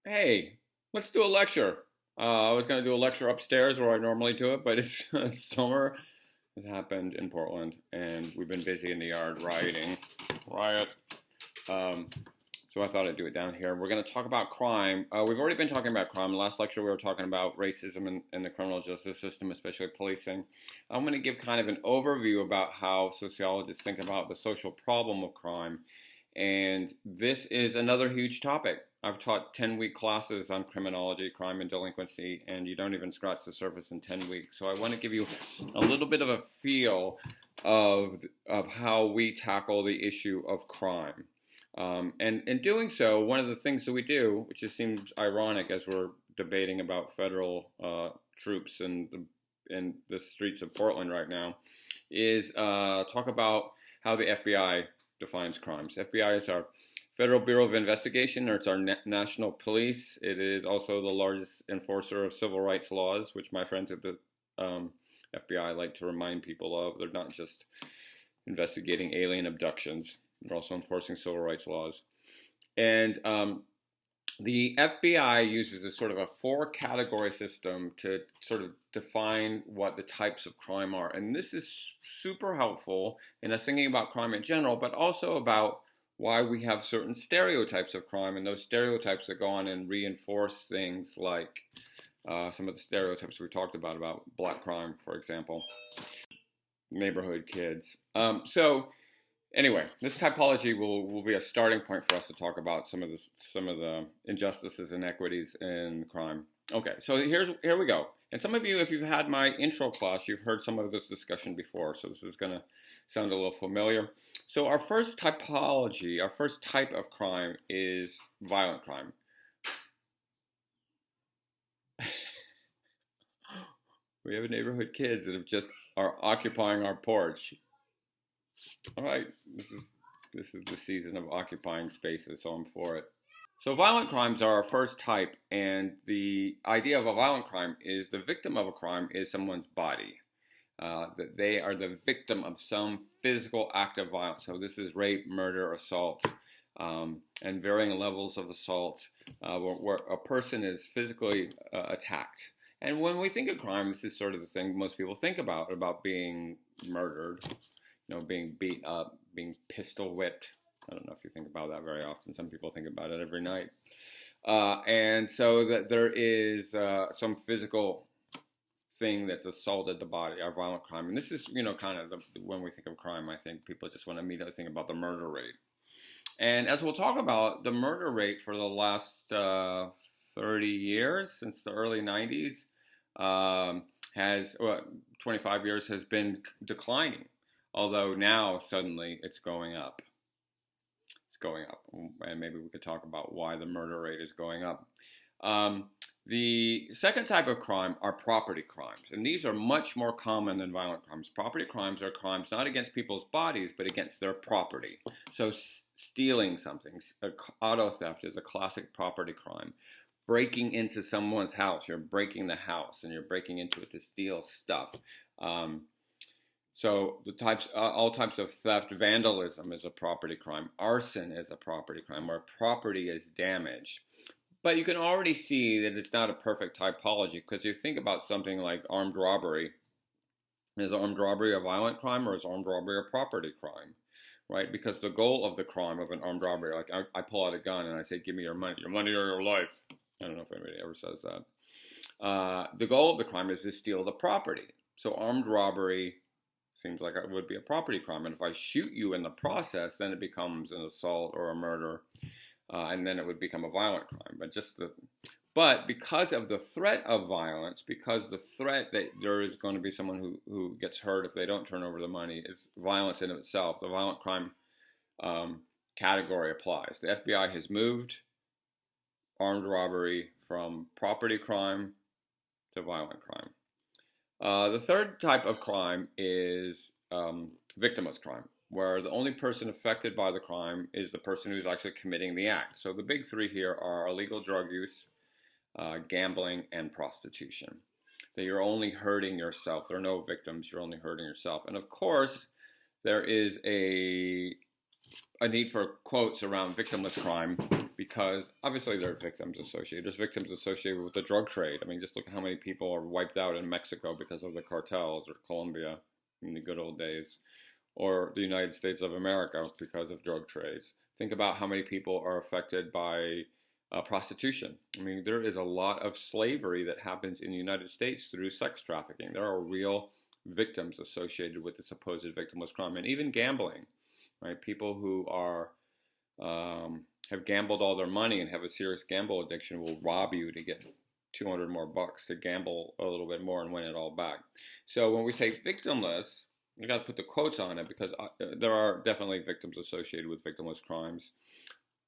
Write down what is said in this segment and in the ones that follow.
Hey, let's do a lecture. I was going to do a lecture upstairs where I normally do it, but it's summer. It happened in Portland, and we've been busy in the yard rioting. Riot. Um, so I thought I'd do it down here. We're going to talk about crime. We've already been talking about crime. Last lecture we were talking about racism in the criminal justice system, especially policing. I'm going to give kind of an overview about how sociologists think about the social problem of crime, and this is another huge topic. I've taught 10-week classes on criminology, crime, and delinquency, and you don't even scratch the surface in 10 weeks. So I want to give you a little bit of a feel of how we tackle the issue of crime. And in doing so, one of the things that we do, which just seems ironic as we're debating about federal troops in the streets of Portland right now, is talk about how the FBI defines crimes. FBI is our Federal Bureau of Investigation, or it's our national police. It is also the largest enforcer of civil rights laws, which my friends at the FBI like to remind people of. They're not just investigating alien abductions, they're also enforcing civil rights laws. And the FBI uses a sort of a four-category system to sort of define what the types of crime are. And this is super helpful in us thinking about crime in general, but also about why we have certain stereotypes of crime, and those stereotypes that go on and reinforce things like some of the stereotypes we talked about black crime, for example, neighborhood kids. Anyway, this typology will be a starting point for us to talk about some of the injustices and inequities in crime. Okay, so here we go. And some of you, if you've had my intro class, you've heard some of this discussion before, so this is going to sound a little familiar. So our first typology, our first type of crime is violent crime. We have neighborhood kids that have just are occupying our porch. All right, this is the season of occupying spaces, so I'm for it. So violent crimes are our first type, and the idea of a violent crime is the victim of a crime is someone's body. That they are the victim of some physical act of violence. So this is rape, murder, assault, and varying levels of assault where a person is physically attacked. And when we think of crime, this is sort of the thing most people think about being murdered, being beat up, being pistol whipped. I don't know if you think about that very often. Some people think about it every night. And so that there is some physical thing that's assaulted the body, our violent crime. And this is, kind of when we think of crime, I think people just want to immediately think about the murder rate. And as we'll talk about, the murder rate for the last 30 years, since the early 90s, 25 years has been declining. Although now suddenly it's going up. It's going up. And maybe we could talk about why the murder rate is going up. The second type of crime are property crimes, and these are much more common than violent crimes. Property crimes are crimes not against people's bodies, but against their property. So stealing something, auto theft is a classic property crime. Breaking into someone's house, you're breaking the house, and you're breaking into it to steal stuff. So all types of theft, vandalism is a property crime. Arson is a property crime, where property is damaged. But you can already see that it's not a perfect typology, because you think about something like armed robbery. Is armed robbery a violent crime, or is armed robbery a property crime? Right? Because the goal of the crime of an armed robbery, like I pull out a gun and I say, give me your money or your life. I don't know if anybody ever says that. The goal of the crime is to steal the property. So armed robbery seems like it would be a property crime. And if I shoot you in the process, then it becomes an assault or a murder. And then it would become a violent crime. But because of the threat of violence, because the threat that there is going to be someone who gets hurt if they don't turn over the money is violence in itself, the violent crime category applies. The FBI has moved armed robbery from property crime to violent crime. The third type of crime is victimless crime, where the only person affected by the crime is the person who's actually committing the act. So the big three here are illegal drug use, gambling, and prostitution. That you're only hurting yourself. There are no victims, you're only hurting yourself. And of course, there is a a need for quotes around victimless crime because obviously there are victims associated. There's victims associated with the drug trade. I mean, just look at how many people are wiped out in Mexico because of the cartels, or Colombia in the good old days, or the United States of America because of drug trades. Think about how many people are affected by prostitution. I mean, there is a lot of slavery that happens in the United States through sex trafficking. There are real victims associated with the supposed victimless crime, and even gambling. Right, people who are have gambled all their money and have a serious gamble addiction will rob you to get 200 more bucks to gamble a little bit more and win it all back. So when we say victimless, you got to put the quotes on it because there are definitely victims associated with victimless crimes.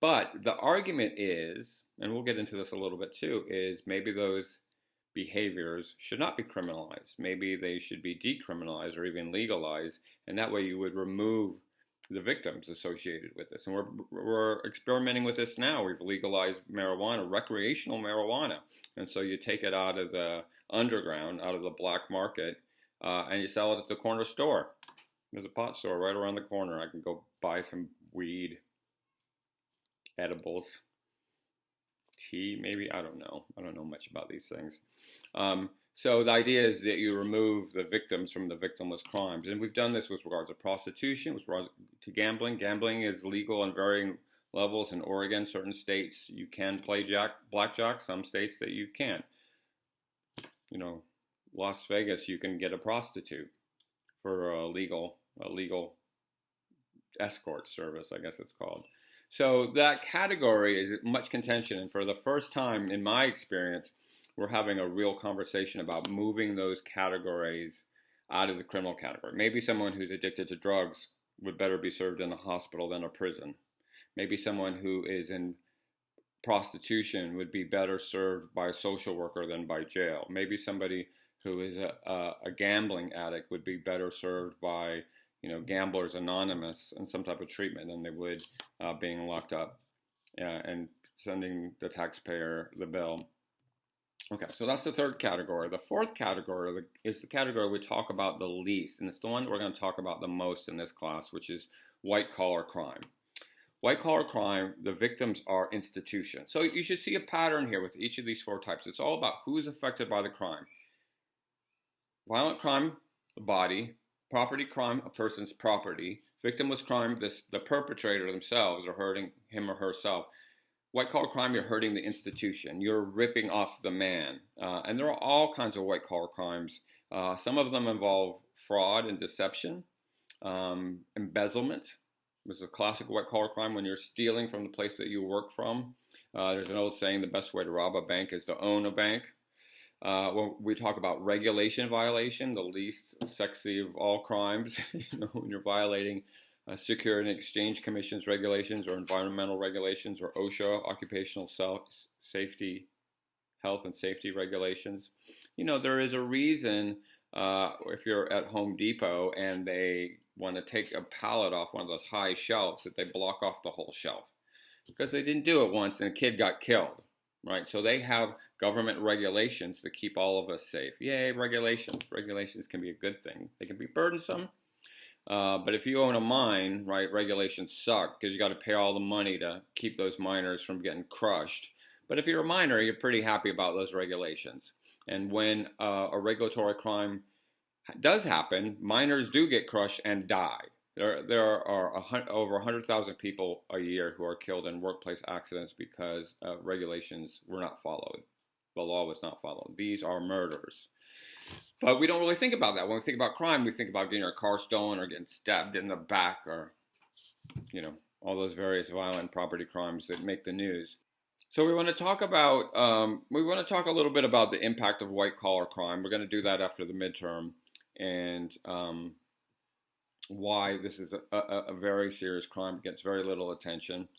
But the argument is, and we'll get into this a little bit too, is maybe those behaviors should not be criminalized. Maybe they should be decriminalized or even legalized, and that way you would remove the victims associated with this. And we're experimenting with this now. We've legalized marijuana, recreational marijuana. And so you take it out of the underground, out of the black market, and you sell it at the corner store. There's a pot store right around the corner. I can go buy some weed, edibles, tea, maybe. I don't know. I don't know much about these things. So the idea is that you remove the victims from the victimless crimes. And we've done this with regards to prostitution, with regards to gambling. Gambling is legal on varying levels in Oregon. Certain states you can play blackjack, some states that you can't. You know, Las Vegas, you can get a prostitute for a legal escort service, I guess it's called. So that category is much contention. And for the first time in my experience, we're having a real conversation about moving those categories out of the criminal category. Maybe someone who's addicted to drugs would better be served in a hospital than a prison. Maybe someone who is in prostitution would be better served by a social worker than by jail. Maybe somebody who is a gambling addict would be better served by, Gamblers Anonymous and some type of treatment than they would being locked up and sending the taxpayer the bill. Okay, so that's the third category. The fourth category is the category we talk about the least, and it's the one we're going to talk about the most in this class, which is white-collar crime. White-collar crime, the victims are institutions. So you should see a pattern here with each of these four types. It's all about who's affected by the crime. Violent crime, the body. Property crime, a person's property. Victimless crime, the perpetrator themselves are hurting him or herself. White-collar crime, you're hurting the institution. You're ripping off the man. And there are all kinds of white-collar crimes. Some of them involve fraud and deception. Embezzlement is a classic white-collar crime when you're stealing from the place that you work from. There's an old saying, the best way to rob a bank is to own a bank. When we talk about regulation violation, the least sexy of all crimes, when you're violating Security and Exchange Commission's regulations or environmental regulations or OSHA, occupational safety, health and safety regulations. There is a reason if you're at Home Depot and they want to take a pallet off one of those high shelves that they block off the whole shelf because they didn't do it once and a kid got killed, right? So they have government regulations to keep all of us safe. Yay, regulations. Regulations can be a good thing. They can be burdensome. But if you own a mine, right, regulations suck because you got to pay all the money to keep those miners from getting crushed. But if you're a miner, you're pretty happy about those regulations. And when a regulatory crime does happen, miners do get crushed and die. There are over 100,000 people a year who are killed in workplace accidents because regulations were not followed. The law was not followed. These are murders. But we don't really think about that. When we think about crime, we think about getting our car stolen or getting stabbed in the back or, all those various violent property crimes that make the news. So we want to talk about, a little bit about the impact of white-collar crime. We're going to do that after the midterm and why this is a very serious crime, gets very little attention,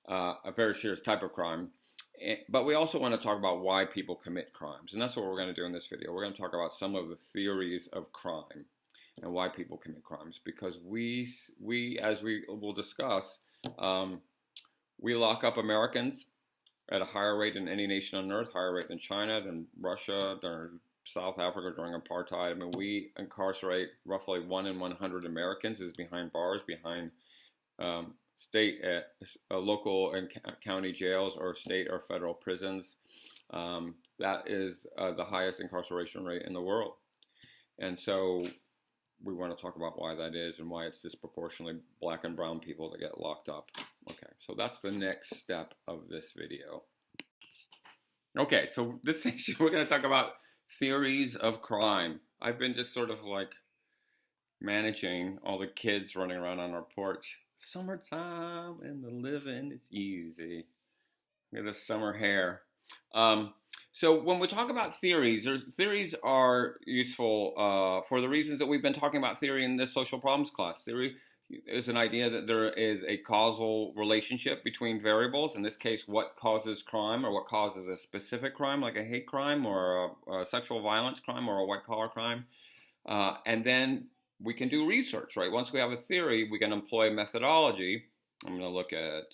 a very serious type of crime. But we also want to talk about why people commit crimes. And that's what we're going to do in this video. We're going to talk about some of the theories of crime and why people commit crimes. Because we as we will discuss, we lock up Americans at a higher rate than any nation on earth, higher rate than China, than Russia, than South Africa during apartheid. I mean, we incarcerate roughly 1 in 100 Americans is behind bars, behind state, local and county jails or state or federal prisons. That is the highest incarceration rate in the world. And so we want to talk about why that is and why it's disproportionately black and brown people that get locked up. Okay, so that's the next step of this video. Okay, so this section we're going to talk about theories of crime. I've been just sort of like managing all the kids running around on our porch. Summertime and the living is easy. Look at the summer hair. So when we talk about theories, theories are useful for the reasons that we've been talking about theory in this social problems class. Theory is an idea that there is a causal relationship between variables, in this case, what causes crime or what causes a specific crime, like a hate crime or a sexual violence crime or a white-collar crime. And then we can do research, right? Once we have a theory, we can employ methodology. I'm going to look at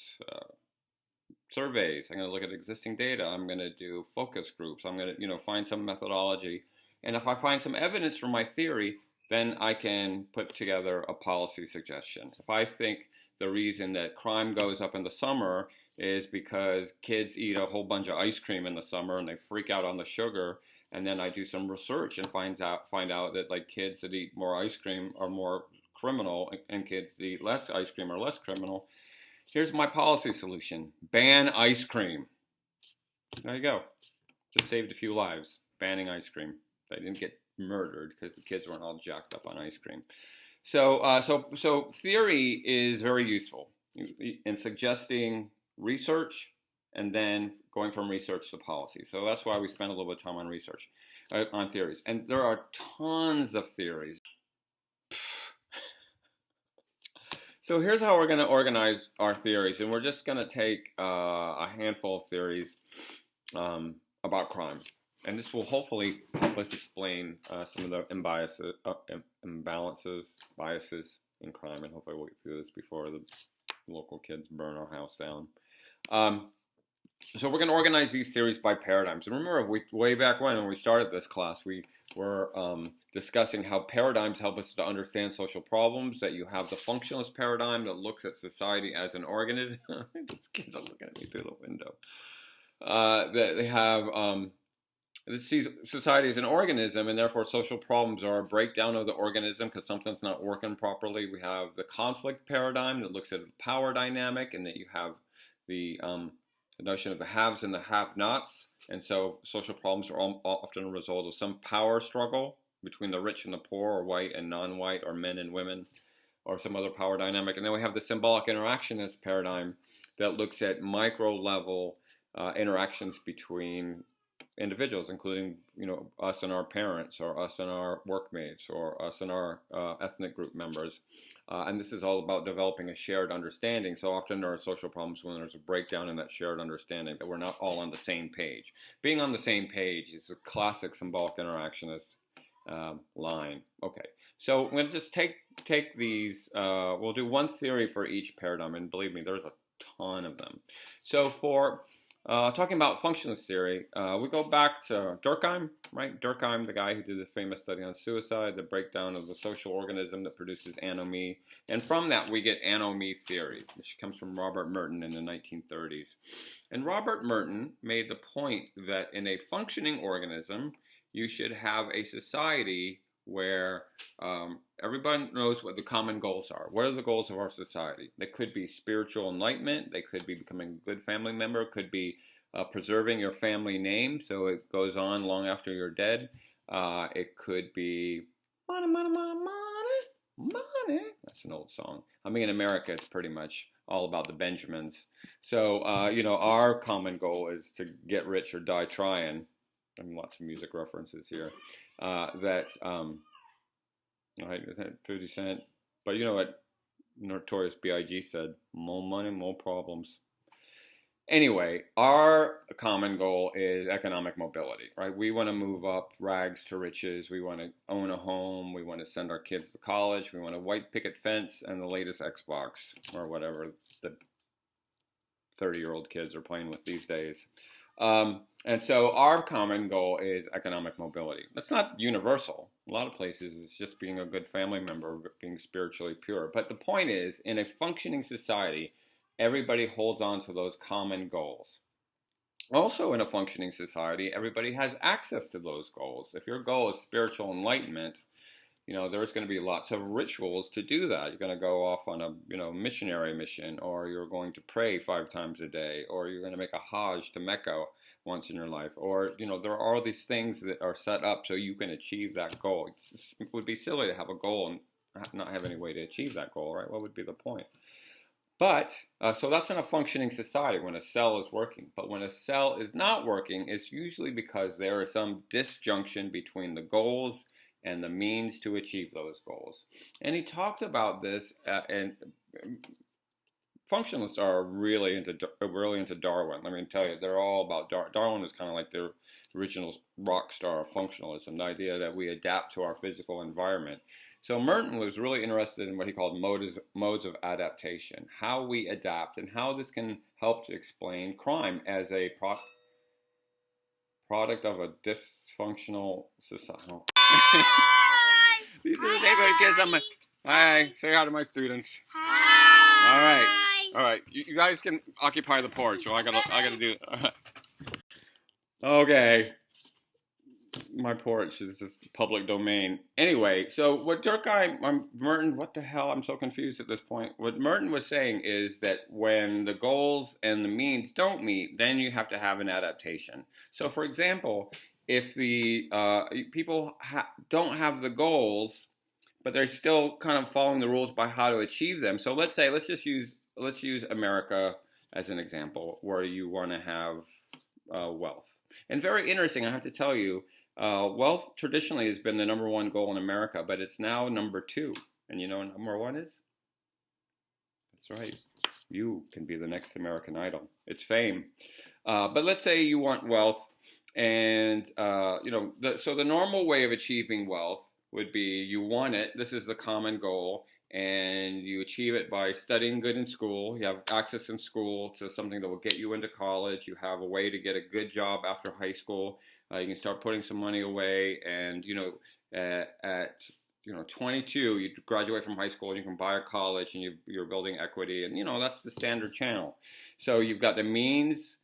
surveys. I'm going to look at existing data. I'm going to do focus groups. I'm going to, find some methodology. And if I find some evidence for my theory, then I can put together a policy suggestion. If I think the reason that crime goes up in the summer is because kids eat a whole bunch of ice cream in the summer and they freak out on the sugar, and then I do some research and find out that like kids that eat more ice cream are more criminal and kids that eat less ice cream are less criminal, here's my policy solution. Ban ice cream. There you go. Just saved a few lives. Banning ice cream. They didn't get murdered because the kids weren't all jacked up on ice cream. So theory is very useful in suggesting research and then going from research to policy. So that's why we spend a little bit of time on research, on theories. And there are tons of theories. So here's how we're going to organize our theories, and we're just going to take a handful of theories about crime. And this will hopefully help us explain some of the imbalances, biases in crime, and hopefully we'll get through this before the local kids burn our house down. So we're going to organize these theories by paradigms. And remember, way back when we started this class, we were discussing how paradigms help us to understand social problems, that you have the functionalist paradigm that looks at society as an organism. These kids are looking at me through the window. That they have that sees society as an organism, and therefore social problems are a breakdown of the organism because something's not working properly. We have the conflict paradigm that looks at the power dynamic, and that you have the notion of the haves and the have-nots. And so social problems are often a result of some power struggle between the rich and the poor, or white and non-white, or men and women, or some other power dynamic. And then we have the symbolic interactionist paradigm that looks at micro-level interactions between individuals, including us and our parents, or us and our workmates, or us and our ethnic group members. And this is all about developing a shared understanding. So often there are social problems when there's a breakdown in that shared understanding, that we're not all on the same page. Being on the same page is a classic symbolic interactionist line. Okay, so I'm going to just take these. We'll do one theory for each paradigm, and believe me, there's a ton of them. So for talking about functionalist theory, we go back to Durkheim, right? Durkheim, the guy who did the famous study on suicide, the breakdown of the social organism that produces anomie. And from that, we get anomie theory, which comes from Robert Merton in the 1930s. And Robert Merton made the point that in a functioning organism, you should have a society where everybody knows what the common goals are. What are the goals of our society? They could be spiritual enlightenment. They could be becoming a good family member. It could be preserving your family name so it goes on long after you're dead. It could be money, money, money, money, money. That's an old song. I mean, in America, it's pretty much all about the Benjamins. So, our common goal is to get rich or die trying. And lots of music references here. Right, 50 Cent. But you know what Notorious B.I.G. said? More money, more problems. Anyway, our common goal is economic mobility, right? We want to move up rags to riches. We want to own a home. We want to send our kids to college. We want a white picket fence and the latest Xbox or whatever the 30-year-old kids are playing with these days. And so our common goal is economic mobility. That's not universal. A lot of places it's just being a good family member, being spiritually pure. But the point is, in a functioning society, everybody holds on to those common goals. Also, in a functioning society, everybody has access to those goals. If your goal is spiritual enlightenment, there's going to be lots of rituals to do that. You're going to go off on a, missionary mission, or you're going to pray 5 times a day, or you're going to make a Hajj to Mecca once in your life, or, there are all these things that are set up so you can achieve that goal. It would be silly to have a goal and not have any way to achieve that goal, right? What would be the point? But, so that's in a functioning society when a cell is working. But when a cell is not working, it's usually because there is some disjunction between the goals and the means to achieve those goals. And he talked about this, and functionalists are really into Darwin. Let me tell you, they're all about Darwin is kind of like the original rock star of functionalism, the idea that we adapt to our physical environment. So Merton was really interested in what he called modes of adaptation, how we adapt, and how this can help to explain crime as a product of a dysfunctional society. These are the neighborhood kids. Hi, say hi to my students. Hi. All right. You guys can occupy the porch. So I gotta do. Okay. My porch is just public domain. Anyway, so what Merton, what the hell? I'm so confused at this point. What Merton was saying is that when the goals and the means don't meet, then you have to have an adaptation. So, for example, if the people don't have the goals, but they're still kind of following the rules by how to achieve them. So let's use America as an example, where you want to have wealth. And very interesting, I have to tell you, wealth traditionally has been the number one goal in America, but it's now number 2. And you know what number 1 is? That's right. You can be the next American Idol. It's fame. But let's say you want wealth, and so the normal way of achieving wealth would be you want it. This is the common goal, and you achieve it by studying good in school. You have access in school to something that will get you into college. You have a way to get a good job after high school. You can start putting some money away, and at 22, you graduate from high school and you can buy a college, and you're building equity, and that's the standard channel. So you've got the means,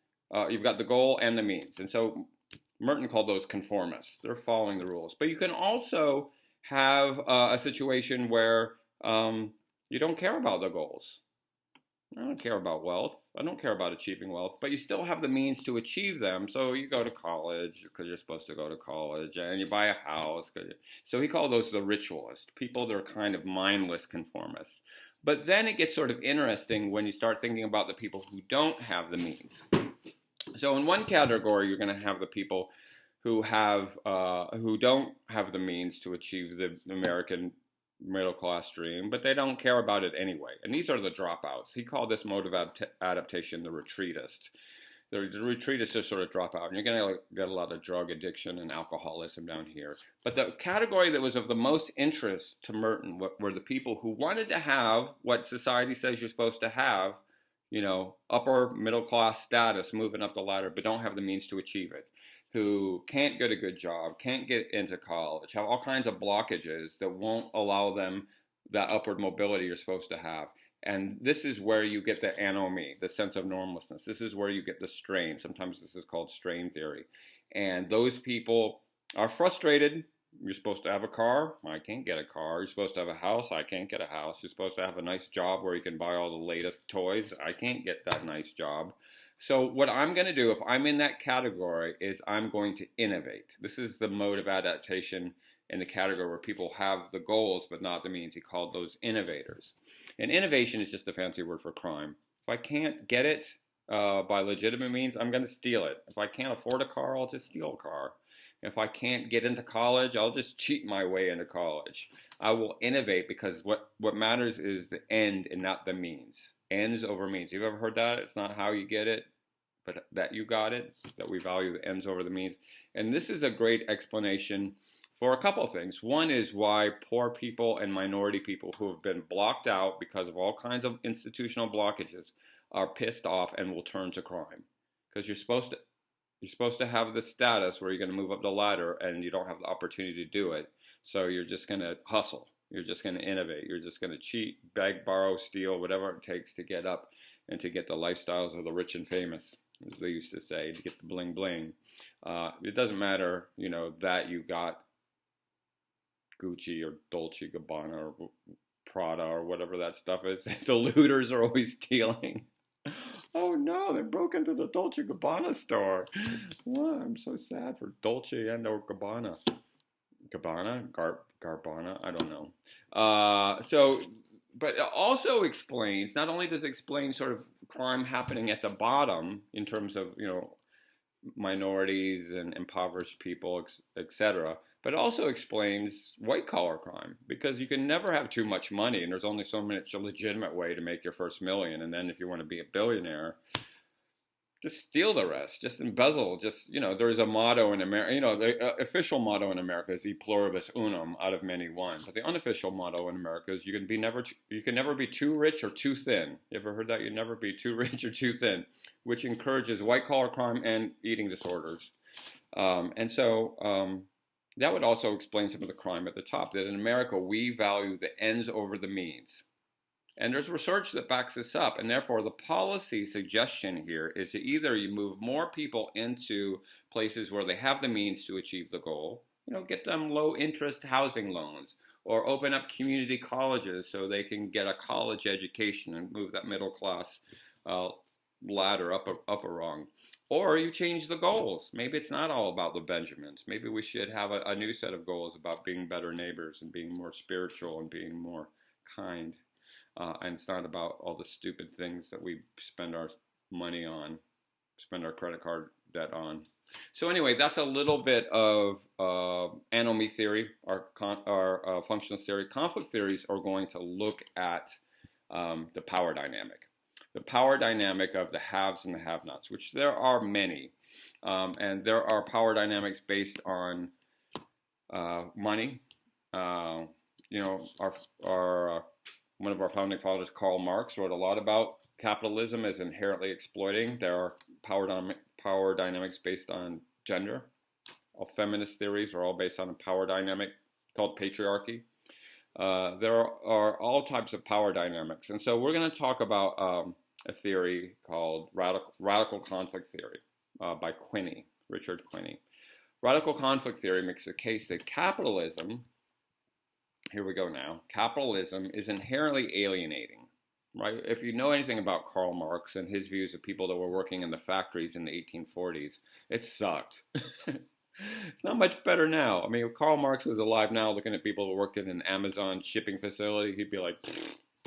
you've got the goal and the means, and so Merton called those conformists. They're following the rules. But you can also have a situation where you don't care about the goals. I don't care about wealth. I don't care about achieving wealth, but you still have the means to achieve them. So you go to college because you're supposed to go to college, and you buy a house. So he called those the ritualist, people that are kind of mindless conformists. But then it gets sort of interesting when you start thinking about the people who don't have the means. So in one category, you're going to have the people who don't have the means to achieve the American middle class dream, but they don't care about it anyway. And these are the dropouts. He called this mode of adaptation the retreatist. The retreatists just sort of drop out, and you're going to get a lot of drug addiction and alcoholism down here. But the category that was of the most interest to Merton were the people who wanted to have what society says you're supposed to have, upper middle class status, moving up the ladder, but don't have the means to achieve it, who can't get a good job, can't get into college, have all kinds of blockages that won't allow them that upward mobility you're supposed to have. And this is where you get the anomie, the sense of normlessness. This is where you get the strain. Sometimes this is called strain theory. And those people are frustrated. You're supposed to have a car. I can't get a car. You're supposed to have a house. I can't get a house. You're supposed to have a nice job where you can buy all the latest toys. I can't get that nice job. So what I'm going to do, if I'm in that category, is I'm going to innovate. This is the mode of adaptation in the category where people have the goals but not the means. He called those innovators. And innovation is just a fancy word for crime. If I can't get it by legitimate means, I'm going to steal it. If I can't afford a car, I'll just steal a car. If I can't get into college, I'll just cheat my way into college. I will innovate because what matters is the end and not the means. Ends over means. You've ever heard that? It's not how you get it, but that you got it, that we value the ends over the means. And this is a great explanation for a couple of things. One is why poor people and minority people who have been blocked out because of all kinds of institutional blockages are pissed off and will turn to crime. Because you're supposed to You're supposed to have this status where you're going to move up the ladder and you don't have the opportunity to do it. So you're just going to hustle. You're just going to innovate. You're just going to cheat, beg, borrow, steal, whatever it takes to get up and to get the lifestyles of the rich and famous, as they used to say, to get the bling bling. It doesn't matter, that you got Gucci or Dolce Gabbana or Prada or whatever that stuff is. The looters are always stealing. Oh no, they broke into the Dolce Gabbana store. Wow, I'm so sad for Dolce and or Gabbana. Garbana, I don't know. But it also explains, not only does it explain sort of crime happening at the bottom in terms of, minorities and impoverished people, etc., but it also explains white-collar crime, because you can never have too much money, and there's only so much a legitimate way to make your first million, and then if you want to be a billionaire, just steal the rest, just embezzle, there's a motto in America, the official motto in America is e pluribus unum, out of many one, but the unofficial motto in America is you can never be too rich or too thin. You ever heard that? You never be too rich or too thin, which encourages white-collar crime and eating disorders. That would also explain some of the crime at the top, that in America we value the ends over the means. And there's research that backs this up, and therefore the policy suggestion here is that either you move more people into places where they have the means to achieve the goal, get them low interest housing loans, or open up community colleges so they can get a college education and move that middle class ladder up a rung. Or you change the goals. Maybe it's not all about the Benjamins. Maybe we should have a new set of goals about being better neighbors and being more spiritual and being more kind. And it's not about all the stupid things that we spend our money on, spend our credit card debt on. So anyway, that's a little bit of anomy theory, our functionalist theory. Conflict theories are going to look at the power dynamic. The power dynamic of the haves and the have-nots, which there are many. And there are power dynamics based on money. One of our founding fathers, Karl Marx, wrote a lot about capitalism as inherently exploiting. There are power dynamics based on gender. All feminist theories are all based on a power dynamic called patriarchy. There are all types of power dynamics. And so we're going to talk about a theory called radical conflict theory by Richard Quinney. Radical conflict theory makes the case that capitalism, here we go now, capitalism is inherently alienating, right? If you know anything about Karl Marx and his views of people that were working in the factories in the 1840s, it sucked. It's not much better now. I mean, if Karl Marx was alive now looking at people who worked in an Amazon shipping facility, he'd be like,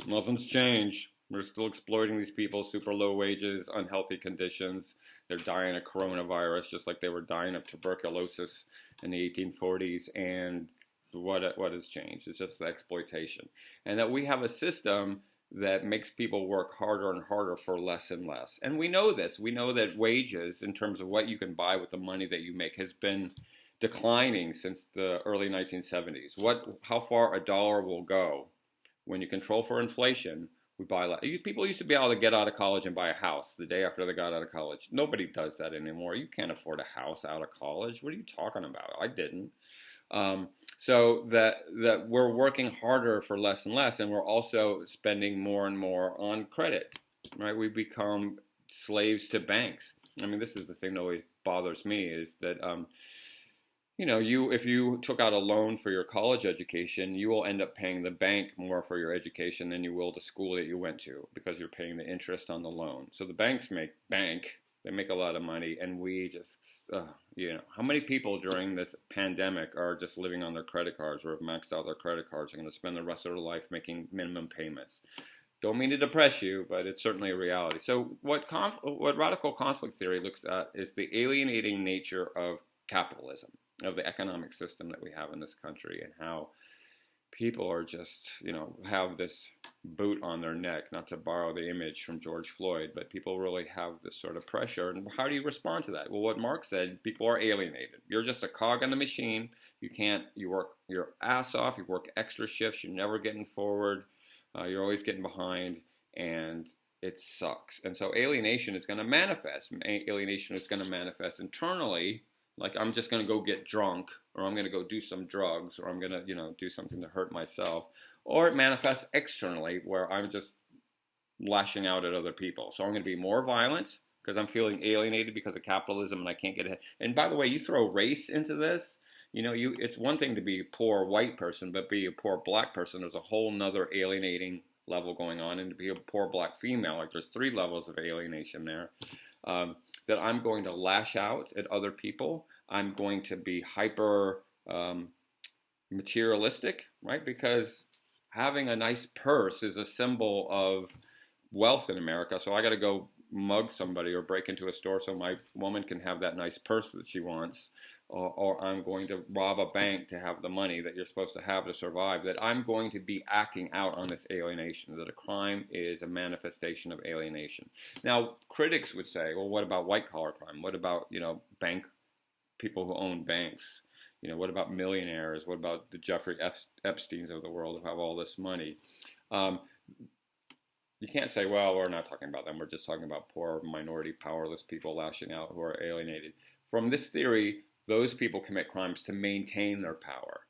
nothing's changed. We're still exploiting these people, super low wages, unhealthy conditions. They're dying of coronavirus just like they were dying of tuberculosis in the 1840s. And what has changed? It's just the exploitation. And that we have a system that makes people work harder and harder for less and less. And we know this. We know that wages, in terms of what you can buy with the money that you make, has been declining since the early 1970s. How far a dollar will go when you control for inflation. We buy less. People used to be able to get out of college and buy a house the day after they got out of college. Nobody does that anymore. You can't afford a house out of college. What are you talking about? I didn't. So that we're working harder for less and less, and we're also spending more and more on credit, right? We become slaves to banks. I mean, this is the thing that always bothers me is that, if you took out a loan for your college education, you will end up paying the bank more for your education than you will the school that you went to, because you're paying the interest on the loan. So the banks they make a lot of money, and we just, how many people during this pandemic are just living on their credit cards or have maxed out their credit cards and going to spend the rest of their life making minimum payments? Don't mean to depress you, but it's certainly a reality. So what radical conflict theory looks at is the alienating nature of capitalism, of the economic system that we have in this country, and how people are just, have this boot on their neck, not to borrow the image from George Floyd, but people really have this sort of pressure. And how do you respond to that? Well, what Marx said, people are alienated. You're just a cog in the machine. You work your ass off. You work extra shifts. You're never getting forward. You're always getting behind. And it sucks. And so alienation is going to manifest. Alienation is going to manifest internally, like I'm just going to go get drunk, or I'm going to go do some drugs, or I'm going to, do something to hurt myself. Or it manifests externally, where I'm just lashing out at other people. So I'm going to be more violent because I'm feeling alienated because of capitalism and I can't get ahead. And by the way, you throw race into this, it's one thing to be a poor white person, but be a poor black person, there's a whole nother alienating level going on. And to be a poor black female, like there's 3 levels of alienation there. That I'm going to lash out at other people. I'm going to be hyper materialistic, right? Because having a nice purse is a symbol of wealth in America. So I got to go mug somebody or break into a store so my woman can have that nice purse that she wants. Or I'm going to rob a bank to have the money that you're supposed to have to survive. That I'm going to be acting out on this alienation. That a crime is a manifestation of alienation. Now, critics would say, well, what about white-collar crime? What about, bank people who own banks? What about millionaires? What about the Jeffrey Epsteins of the world who have all this money? You can't say, well, we're not talking about them. We're just talking about poor, minority, powerless people lashing out who are alienated. From this theory, those people commit crimes to maintain their power.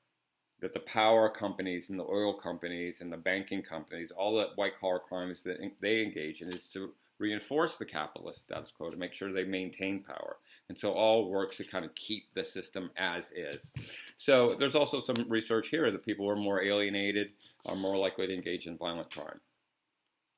That the power companies and the oil companies and the banking companies, all the white-collar crimes that they engage in is to reinforce the capitalist status quo, to make sure they maintain power. And so all works to kind of keep the system as is. So there's also some research here that people who are more alienated are more likely to engage in violent crime.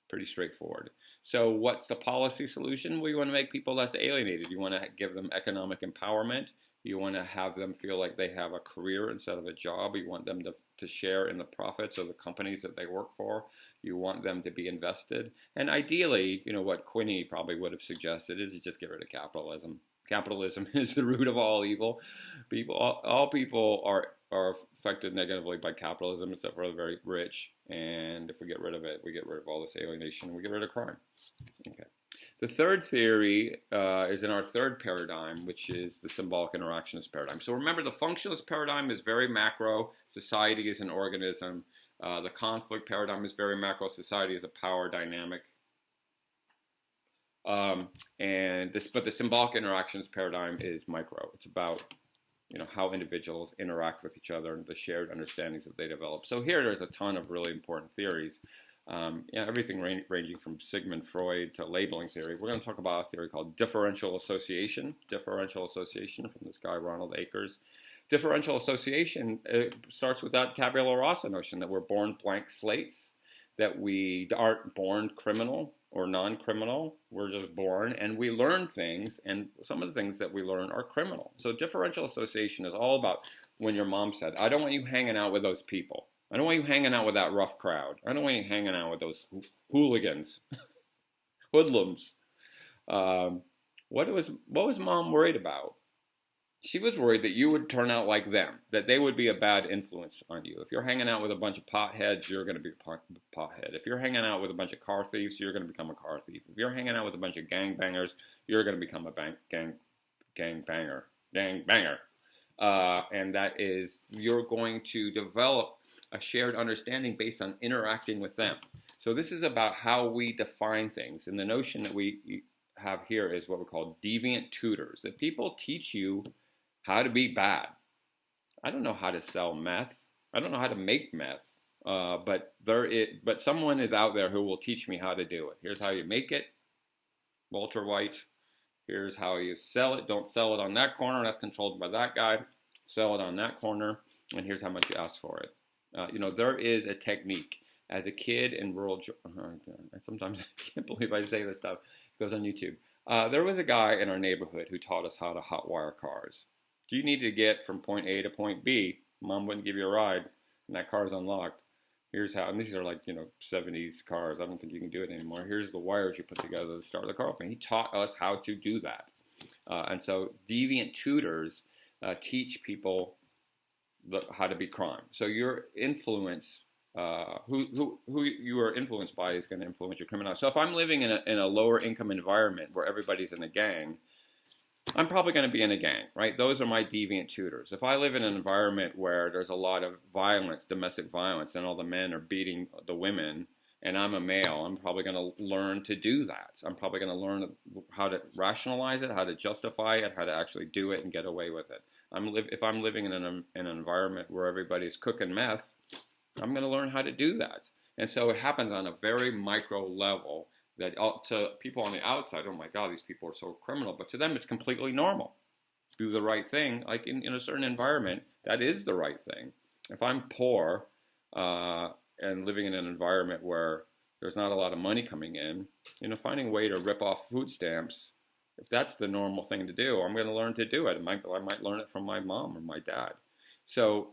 Pretty straightforward. So what's the policy solution? Well, you want to make people less alienated. You want to give them economic empowerment. You want to have them feel like they have a career instead of a job. You want them to share in the profits of the companies that they work for. You want them to be invested. And ideally, what Quinney probably would have suggested is you just get rid of capitalism. Capitalism is the root of all evil. All people are affected negatively by capitalism except for the very rich. And if we get rid of it, we get rid of all this alienation and we get rid of crime. Okay. The third theory is in our third paradigm, which is the symbolic interactionist paradigm. So remember, the functionalist paradigm is very macro. Society is an organism. The conflict paradigm is very macro. Society is a power dynamic. But the symbolic interactionist paradigm is micro. It's about how individuals interact with each other and the shared understandings that they develop. So here there's a ton of really important theories. Everything ranging from Sigmund Freud to labeling theory. We're going to talk about a theory called Differential Association. Differential Association from this guy, Ronald Akers. Differential Association starts with that tabula rasa notion that we're born blank slates, that we aren't born criminal or non-criminal. We're just born and we learn things, and some of the things that we learn are criminal. So differential association is all about when your mom said, I don't want you hanging out with those people. I don't want you hanging out with that rough crowd. I don't want you hanging out with those hooligans, hoodlums. What was mom worried about? She was worried that you would turn out like them, that they would be a bad influence on you. If you're hanging out with a bunch of potheads, you're going to be a pothead. If you're hanging out with a bunch of car thieves, you're going to become a car thief. If you're hanging out with a bunch of gangbangers, you're going to become a gangbanger. And that is, you're going to develop a shared understanding based on interacting with them. So this is about how we define things. And the notion that we have here is what we call deviant tutors, that people teach you how to be bad. I don't know how to sell meth. I don't know how to make meth. But someone is out there who will teach me how to do it. Here's how you make it, Walter White. Here's how you sell it. Don't sell it on that corner. That's controlled by that guy. Sell it on that corner. And here's how much you ask for it. There is a technique. As a kid in rural, sometimes I can't believe I say this stuff. It goes on YouTube. There was a guy in our neighborhood who taught us how to hotwire cars. If you needed to get from point A to point B, mom wouldn't give you a ride, and that car is unlocked. Here's how, and these are 70s cars. I don't think you can do it anymore. Here's the wires you put together to start the car up. And he taught us how to do that. And so deviant tutors teach people how to be crime. So your influence, who you are influenced by is going to influence your criminality. So if I'm living in a lower income environment where everybody's in a gang, I'm probably going to be in a gang, right? Those are my deviant tutors. If I live in an environment where there's a lot of violence, domestic violence, and all the men are beating the women, and I'm a male, I'm probably going to learn to do that. I'm probably going to learn how to rationalize it, how to justify it, how to actually do it and get away with it. If I'm living in an environment where everybody's cooking meth, I'm going to learn how to do that. And so it happens on a very micro level that to people on the outside, oh my God, these people are so criminal. But to them, it's completely normal. Do the right thing. Like in a certain environment, that is the right thing. If I'm poor and living in an environment where there's not a lot of money coming in, finding a way to rip off food stamps, if that's the normal thing to do, I'm going to learn to do it. I might learn it from my mom or my dad. So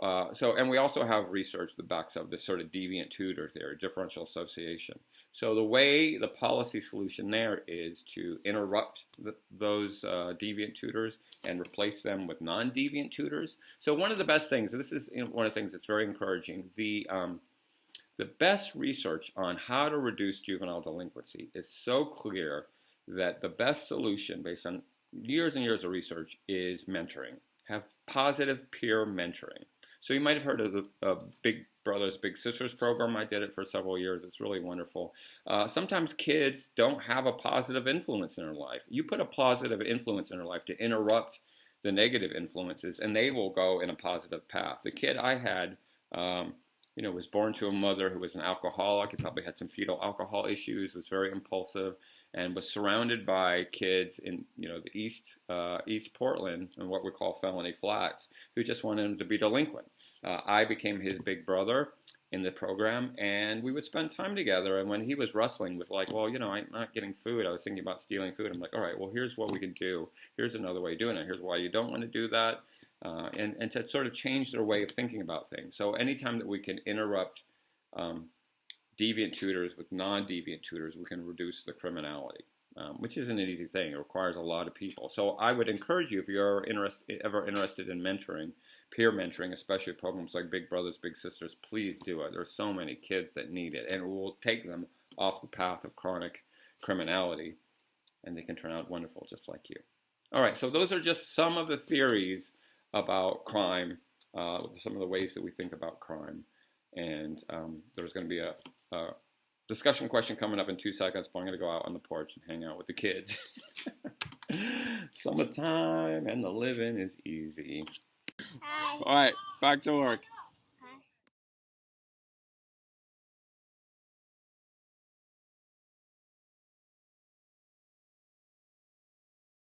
and we also have research that backs up this sort of deviant tutor theory, differential association. So the policy solution there is to interrupt those deviant tutors and replace them with non-deviant tutors. So one of the best things, this is one of the things that's very encouraging, the best research on how to reduce juvenile delinquency is so clear that the best solution, based on years and years of research, is mentoring. Have positive peer mentoring. So you might have heard of the Big Brothers Big Sisters program. I did it for several years. It's really wonderful. Sometimes kids don't have a positive influence in their life. You put a positive influence in their life to interrupt the negative influences, and they will go in a positive path. The kid I had, was born to a mother who was an alcoholic. He probably had some fetal alcohol issues, was very impulsive, and was surrounded by kids in the East Portland and what we call felony flats who just wanted him to be delinquent. I became his big brother in the program, and we would spend time together. And when he was wrestling with I'm not getting food, I was thinking about stealing food. I'm like, all right, well, here's what we can do. Here's another way of doing it. Here's why you don't want to do that. And to sort of change their way of thinking about things. So anytime that we can interrupt deviant tutors with non-deviant tutors, we can reduce the criminality, which isn't an easy thing. It requires a lot of people. So I would encourage you, if you're ever interested in mentoring, peer mentoring, especially programs like Big Brothers Big Sisters, please do it. There's so many kids that need it, and it will take them off the path of chronic criminality, and they can turn out wonderful just like you. All right, so those are just some of the theories about crime, some of the ways that we think about crime. And there's going to be a discussion question coming up in 2 seconds, but I'm going to go out on the porch and hang out with the kids. Summertime and the living is easy. All right, back to work.